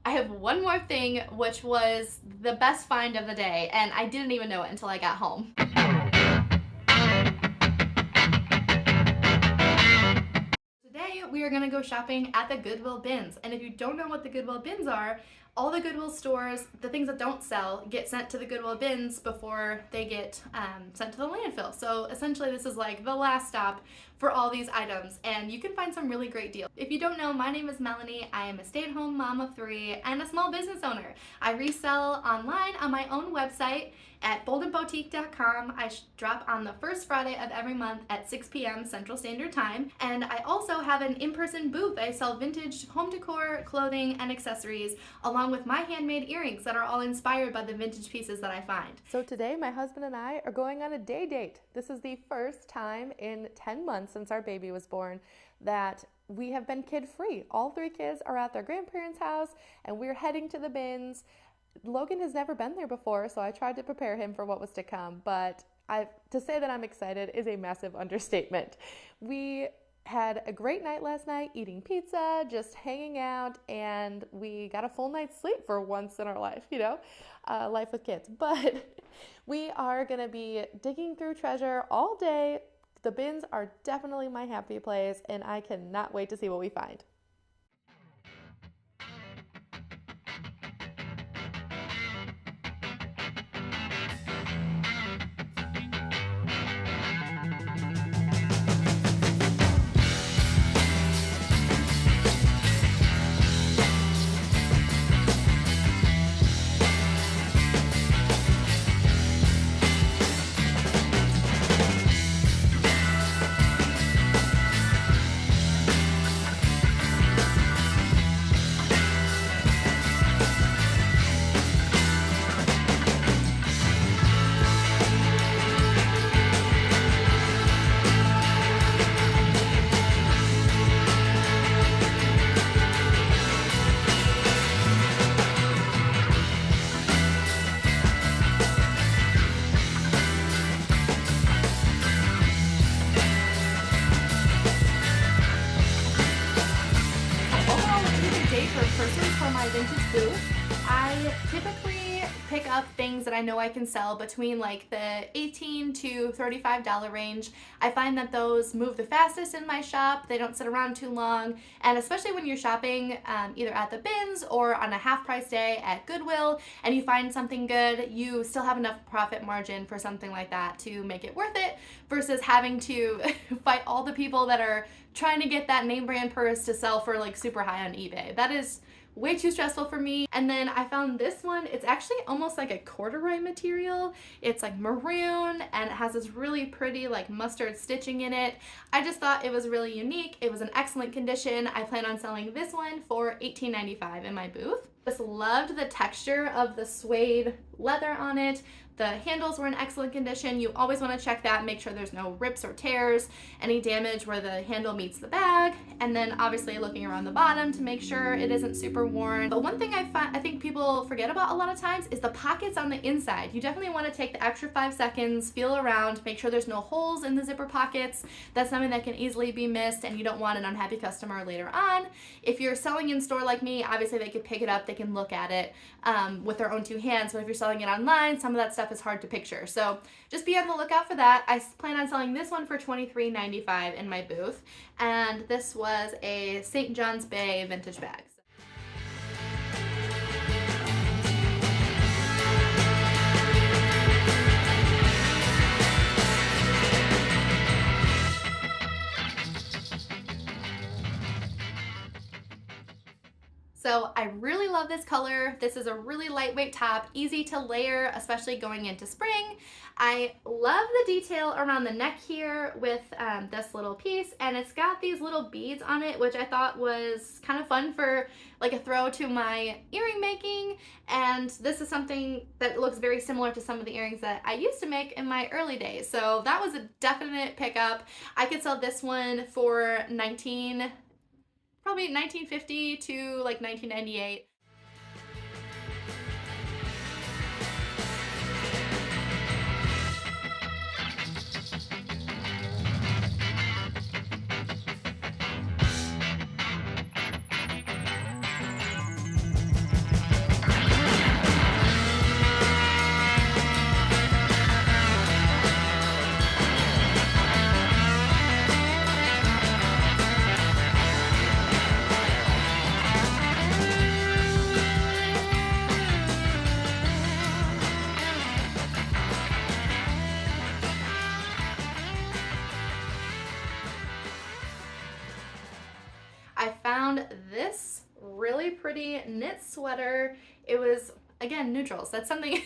I have one more thing, which was the best find of the day, and I didn't even know it until I got home. Today, we are going to go shopping at the Goodwill bins. And if you don't know what the Goodwill bins are, all the Goodwill stores, the things that don't sell, get sent to the Goodwill bins before they get sent to the landfill. So essentially, this is like the last stop for all these items, and you can find some really great deals. If you don't know, my name is Melanie. I am a stay-at-home mom of three and a small business owner. I resell online on my own website at boldenboutique.com. I drop on the first Friday of every month at 6 p.m. Central Standard Time. And I also have an in-person booth. I sell vintage home decor, clothing, and accessories, along with my handmade earrings that are all inspired by the vintage pieces that I find. So today, my husband and I are going on a day date. This is the first time in 10 months since our baby was born that we have been kid-free. All three kids are at their grandparents' house, and we're heading to the bins. Logan has never been there before, so I tried to prepare him for what was to come, but to say that I'm excited is a massive understatement. We had a great night last night eating pizza, just hanging out, and we got a full night's sleep for once in our life, life with kids. But we are going to be digging through treasure all day. The bins are definitely my happy place, and I cannot wait to see what we find. Overall, a pretty good day for a person for my vintage booth. I typically pick up things that I know I can sell between like the $18 to $35 range. I find that those move the fastest in my shop. They don't sit around too long, and especially when you're shopping either at the bins or on a half price day at Goodwill and you find something good, you still have enough profit margin for something like that to make it worth it versus having to fight all the people that are trying to get that name brand purse to sell for like super high on eBay. That is way too stressful for me. And then I found this one. It's actually almost like a corduroy material. It's like maroon and it has this really pretty like mustard stitching in it. I just thought it was really unique. It was in excellent condition. I plan on selling this one for $18.95 in my booth. Just loved the texture of the suede leather on it. The handles were in excellent condition. You always want to check that, make sure there's no rips or tears, any damage where the handle meets the bag, and then obviously looking around the bottom to make sure it isn't super worn. But one thing I think people forget about a lot of times is the pockets on the inside. You definitely want to take the extra 5 seconds, feel around, make sure there's no holes in the zipper pockets. That's something that can easily be missed, and you don't want an unhappy customer later on. If you're selling in store like me, obviously they could pick it up, they can look at it with their own 2 hands, but if you're selling it online, some of that stuff is hard to picture. So just be on the lookout for that. I plan on selling this one for $23.95 in my booth, and this was a St. John's Bay vintage bag. So I really love this color. This is a really lightweight top, easy to layer, especially going into spring. I love the detail around the neck here with this little piece, and it's got these little beads on it, which I thought was kind of fun for like a throw to my earring making. And this is something that looks very similar to some of the earrings that I used to make in my early days. So that was a definite pickup. I could sell this one for probably 1950 to like 1998. a knit sweater. It was, again, neutrals. That's something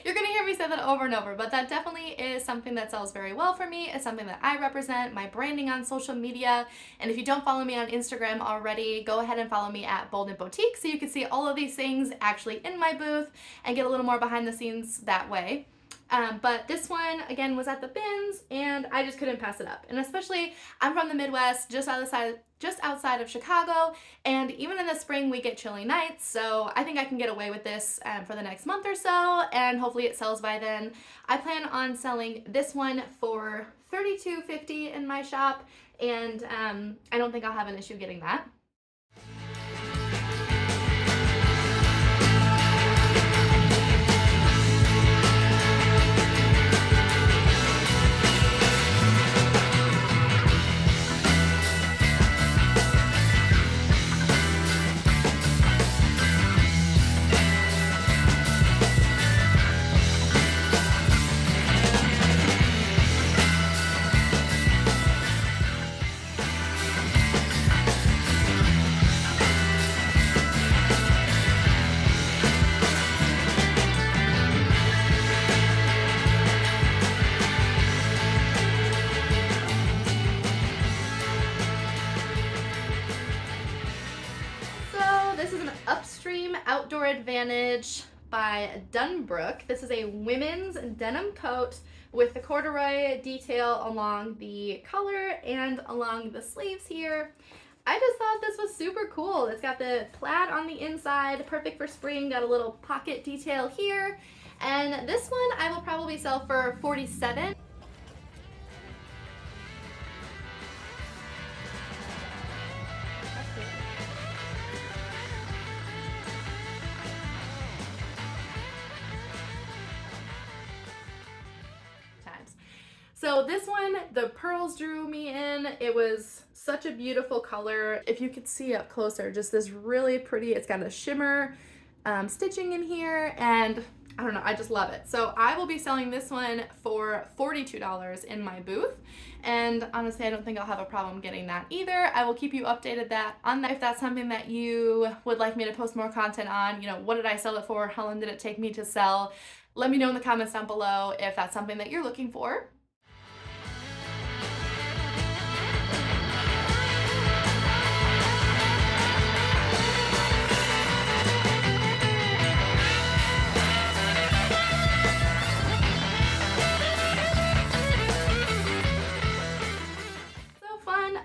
you're gonna hear me say that over and over, but that definitely is something that sells very well for me. It's something that I represent, my branding on social media. And if you don't follow me on Instagram already, go ahead and follow me at Bold and Boutique so you can see all of these things actually in my booth and get a little more behind the scenes that way. But this one, again, was at the bins, and I just couldn't pass it up. And especially, I'm from the Midwest, just outside of Chicago, and even in the spring, we get chilly nights, so I think I can get away with this for the next month or so, and hopefully it sells by then. I plan on selling this one for $32.50 in my shop, and I don't think I'll have an issue getting that. This is an Upstream Outdoor Advantage by Dunbrook. This is a women's denim coat with the corduroy detail along the collar and along the sleeves here. I just thought this was super cool. It's got the plaid on the inside, perfect for spring, got a little pocket detail here. And this one I will probably sell for $47. So this one, the pearls drew me in. It was such a beautiful color. If you could see up closer, just this really pretty, it's got a shimmer stitching in here, and I don't know, I just love it. So I will be selling this one for $42 in my booth, and honestly, I don't think I'll have a problem getting that either. I will keep you updated on that. If that's something that you would like me to post more content on, you know, what did I sell it for? How long did it take me to sell? Let me know in the comments down below if that's something that you're looking for.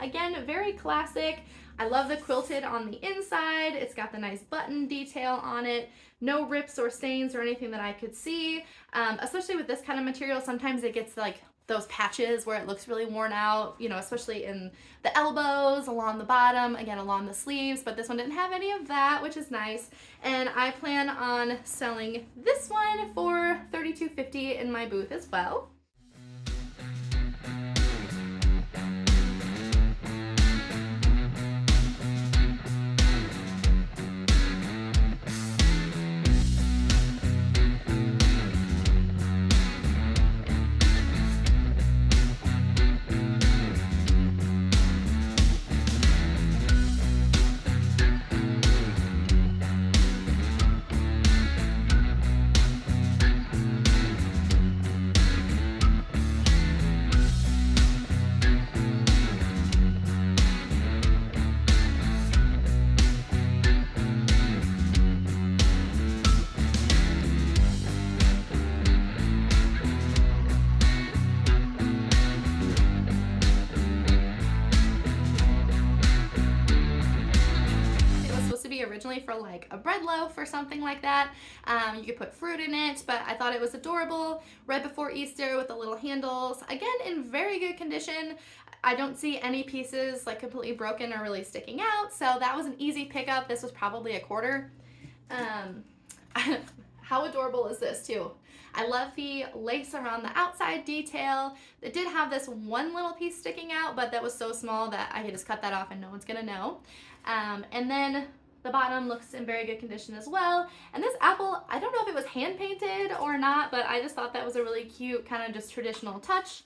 Again, very classic. I love the quilted on the inside. It's got the nice button detail on it. No rips or stains or anything that I could see. Especially with this kind of material, sometimes it gets like those patches where it looks really worn out, you know, especially in the elbows, along the bottom, again, along the sleeves, but this one didn't have any of that, which is nice. And I plan on selling this one for $32.50 in my booth as well. Originally for like a bread loaf or something like that. You could put fruit in it, but I thought it was adorable. Right before Easter with the little handles. Again, in very good condition. I don't see any pieces like completely broken or really sticking out, so that was an easy pickup. This was probably a quarter. How adorable is this too? I love the lace around the outside detail. It did have this one little piece sticking out, but that was so small that I could just cut that off and no one's gonna know. And then the bottom looks in very good condition as well. And this apple, I don't know if it was hand painted or not, but I just thought that was a really cute kind of just traditional touch.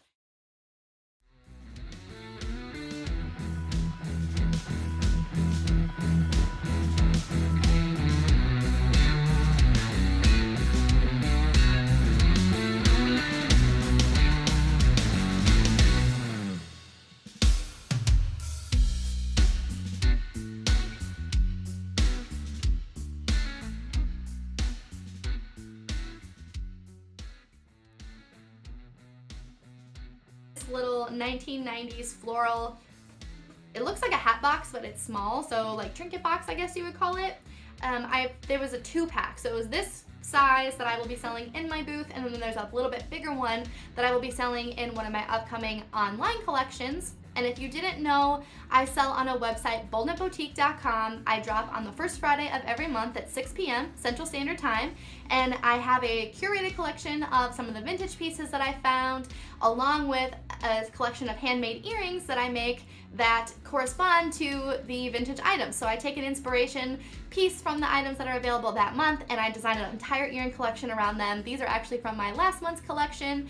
this little 1990s floral, it looks like a hat box, but it's small, so like trinket box, I guess you would call it. There was a 2-pack, so it was this size that I will be selling in my booth, and then there's a little bit bigger one that I will be selling in one of my upcoming online collections. And if you didn't know, I sell on a website, boldknitboutique.com. I drop on the first Friday of every month at 6 p.m. Central Standard Time, and I have a curated collection of some of the vintage pieces that I found, along with a collection of handmade earrings that I make that correspond to the vintage items. So I take an inspiration piece from the items that are available that month, and I design an entire earring collection around them. These are actually from my last month's collection,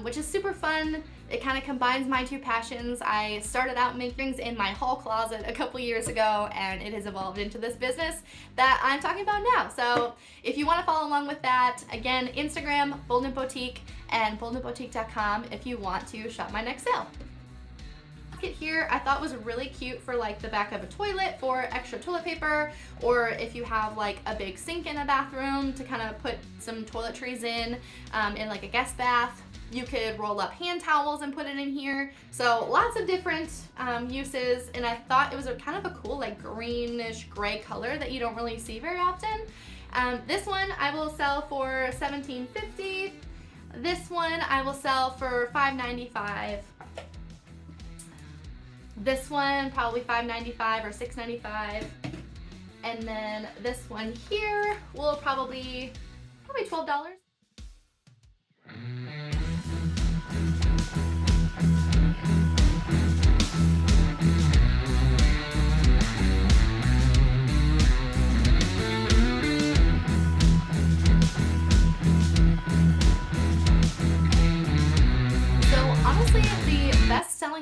which is super fun. It kind of combines my two passions. I started out making rings in my hall closet a couple years ago, and it has evolved into this business that I'm talking about now. So if you want to follow along with that, again, Instagram, Bold Knit Boutique, and boldknitboutique.com if you want to shop my next sale. Here I thought was really cute for like the back of a toilet for extra toilet paper, or if you have like a big sink in a bathroom to kind of put some toiletries in like a guest bath. You could roll up hand towels and put it in here. So lots of different uses, and I thought it was a kind of a cool like greenish gray color that you don't really see very often. This one I will sell for $17.50. This one I will sell for $5.95. This one probably $5.95 or $6.95. And then this one here will probably $12.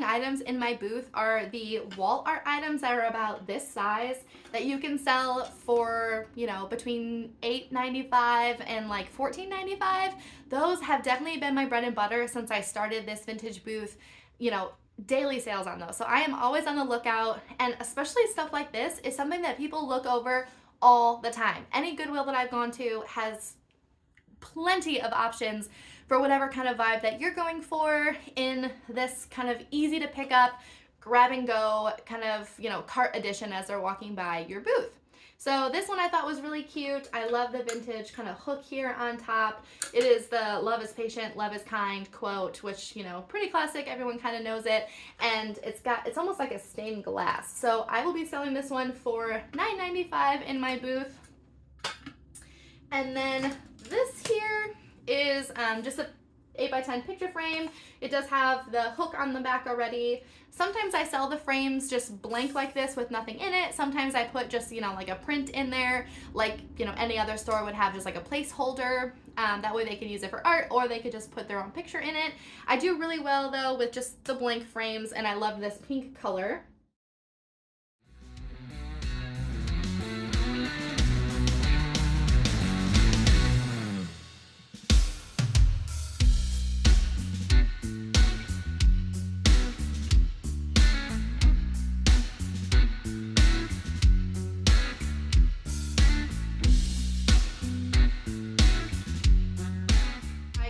Items in my booth are the wall art items that are about this size that you can sell for, you know, between $8.95 and like $14.95. Those have definitely been my bread and butter since I started this vintage booth, you know, daily sales on those. So I am always on the lookout, and especially stuff like this is something that people look over all the time. Any Goodwill that I've gone to has plenty of options for whatever kind of vibe that you're going for in this kind of easy to pick up, grab and go kind of, you know, cart edition as they're walking by your booth. So this one I thought was really cute. I love the vintage kind of hook here on top. It is the "Love is patient, love is kind" quote, which, you know, pretty classic. Everyone kind of knows it. And it's almost like a stained glass. So I will be selling this one for $9.95 in my booth. And then this here is just a 8x10 picture frame. It does have the hook on the back already. Sometimes I sell the frames just blank like this with nothing in it. Sometimes I put just, you know, like a print in there, like, you know, any other store would have just like a placeholder. That way they could use it for art, or they could just put their own picture in it. I do really well though with just the blank frames, and I love this pink color.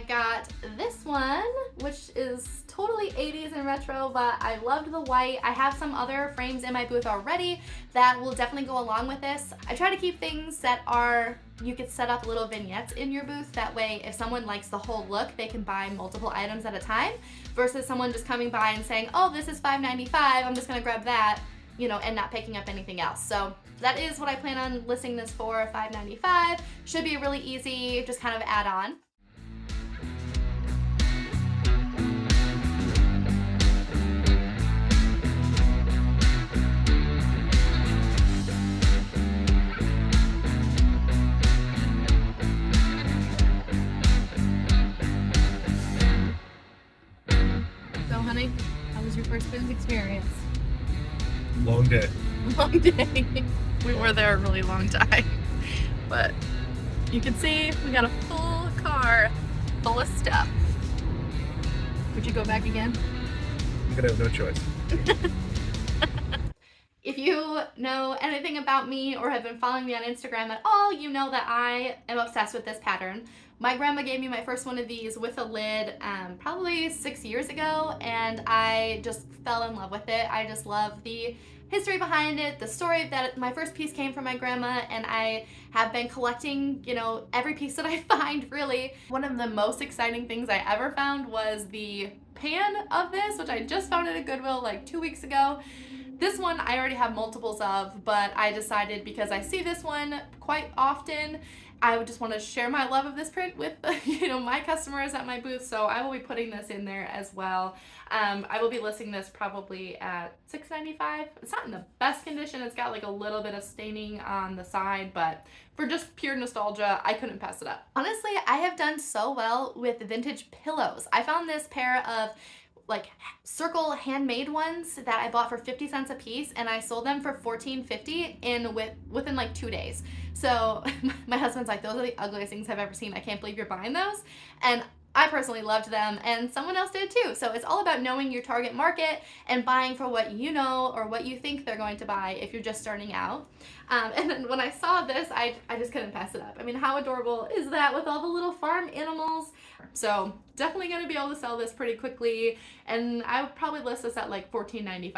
Got this one, which is totally 80s and retro, but I loved the white. I have some other frames in my booth already that will definitely go along with this. I try to keep things that are, you could set up little vignettes in your booth. That way, if someone likes the whole look, they can buy multiple items at a time, versus someone just coming by and saying, oh, this is $5.95, I'm just gonna grab that, you know, and not picking up anything else. So that is what I plan on listing this for, $5.95. Should be a really easy, just kind of add on. Honey, how was your first bins experience? Long day. Long day. We were there a really long time. But you can see we got a full car full of stuff. Would you go back again? I'm gonna have no choice. If you know anything about me or have been following me on Instagram at all, you know that I am obsessed with this pattern. My grandma gave me my first one of these with a lid probably 6 years ago, and I just fell in love with it. I just love the history behind it, the story that my first piece came from my grandma, and I have been collecting, you know, every piece that I find, really. One of the most exciting things I ever found was the pan of this, which I just found at a Goodwill like 2 weeks ago. This one I already have multiples of, but I decided because I see this one quite often, I would just want to share my love of this print with my customers at my booth, so I will be putting this in there as well. I will be listing this probably at $6.95. It's not in the best condition. It's got like a little bit of staining on the side, but for just pure nostalgia, I couldn't pass it up. Honestly, I have done so well with vintage pillows. I found this pair of like circle handmade ones that I bought for 50 cents a piece, and I sold them for $14.50 within like 2 days. So my husband's like, those are the ugliest things I've ever seen. I can't believe you're buying those. And I personally loved them, and someone else did too. So it's all about knowing your target market and buying for what you know or what you think they're going to buy if you're just starting out. And then when I saw this, I just couldn't pass it up. I mean, how adorable is that with all the little farm animals? So definitely going to be able to sell this pretty quickly, and I would probably list this at like $14.95.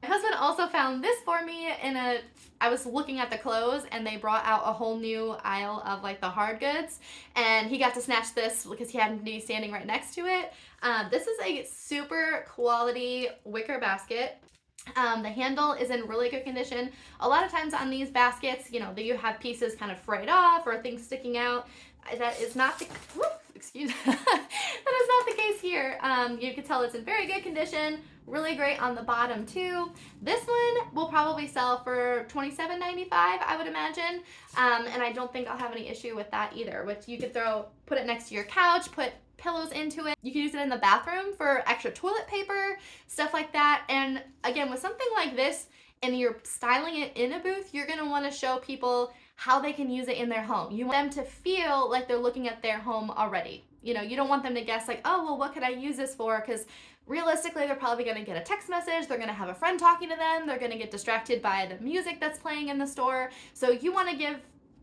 My husband also found this for me I was looking at the clothes, and they brought out a whole new aisle of like the hard goods, and he got to snatch this because he happened to be standing right next to it. This is a super quality wicker basket. The handle is in really good condition. A lot of times on these baskets, you have pieces kind of frayed off or things sticking out. That is not the that is not the case here. You can tell it's in very good condition. Really great on the bottom too. This one will probably sell for $27.95, I would imagine. And I don't think I'll have any issue with that either. Which you could put it next to your couch, put pillows into it. You can use it in the bathroom for extra toilet paper, stuff like that. And again, with something like this, and you're styling it in a booth, you're gonna want to show people how they can use it in their home. You want them to feel like they're looking at their home already. You don't want them to guess like, oh, well, what could I use this for? Because realistically, they're probably going to get a text message. They're going to have a friend talking to them. They're going to get distracted by the music that's playing in the store. So you want to give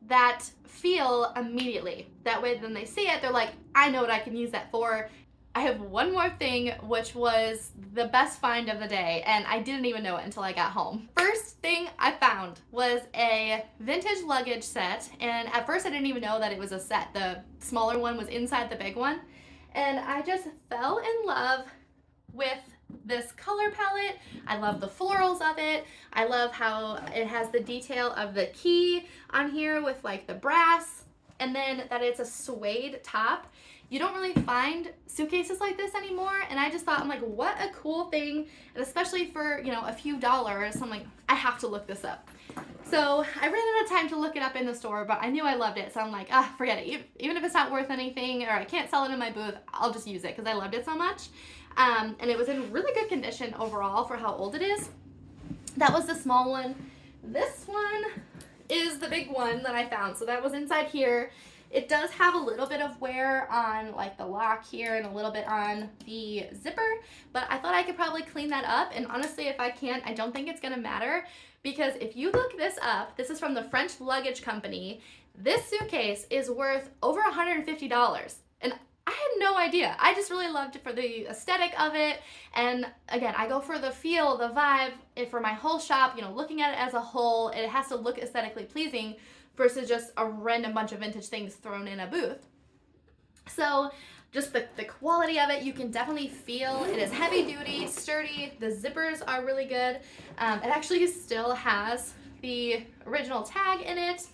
that feel immediately. That way, when they see it, they're like, I know what I can use that for. I have one more thing, which was the best find of the day, and I didn't even know it until I got home. First thing I found was a vintage luggage set, and at first I didn't even know that it was a set. The smaller one was inside the big one, and I just fell in love with this color palette. I love the florals of it. I love how it has the detail of the key on here with like the brass, and then that it's a suede top. You don't really find suitcases like this anymore, and I just thought, I'm like, what a cool thing, and especially for, a few dollars. I'm like, I have to look this up. So I ran out of time to look it up in the store, but I knew I loved it, so I'm like, forget it. Even if it's not worth anything, or I can't sell it in my booth, I'll just use it, because I loved it so much. And it was in really good condition overall for how old it is. That was the small one. This one is the big one that I found, so that was inside here. It does have a little bit of wear on like the lock here and a little bit on the zipper, but I thought I could probably clean that up, and honestly, if I can't, I don't think it's gonna matter, because if you look this up, this is from the French luggage company, this suitcase is worth over $150, and I had no idea. I just really loved it for the aesthetic of it, and again, I go for the feel, the vibe, and for my whole shop, looking at it as a whole, it has to look aesthetically pleasing, versus just a random bunch of vintage things thrown in a booth. So just the quality of it, you can definitely feel. It is heavy duty, sturdy, the zippers are really good. It actually still has the original tag in it,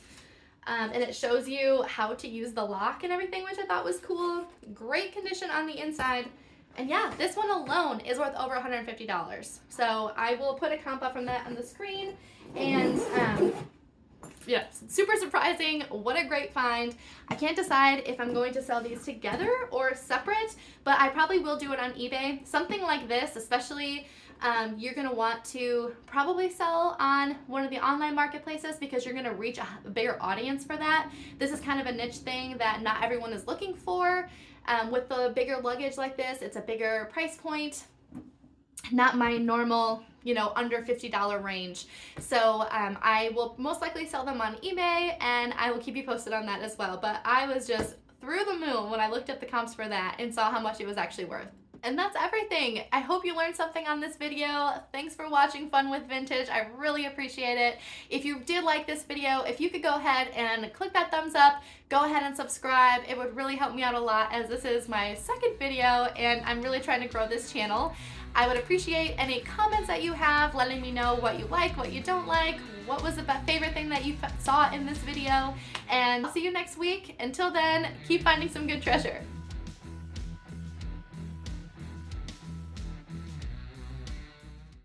and it shows you how to use the lock and everything, which I thought was cool. Great condition on the inside. And yeah, this one alone is worth over $150. So I will put a comp up from that on the screen, and yeah, super surprising. What a great find. I can't decide if I'm going to sell these together or separate, but I probably will do it on eBay. Something like this, especially, you're going to want to probably sell on one of the online marketplaces, because you're going to reach a bigger audience for that. This is kind of a niche thing that not everyone is looking for. With the bigger luggage like this, it's a bigger price point. Not my normal under $50 range. So I will most likely sell them on eBay, and I will keep you posted on that as well. But I was just through the moon when I looked at the comps for that and saw how much it was actually worth. And that's everything. I hope you learned something on this video. Thanks for watching Fun with Vintage. I really appreciate it. If you did like this video, if you could go ahead and click that thumbs up, go ahead and subscribe. It would really help me out a lot, as this is my second video and I'm really trying to grow this channel. I would appreciate any comments that you have, letting me know what you like, what you don't like, what was the favorite thing that you saw in this video, and I'll see you next week. Until then, keep finding some good treasure.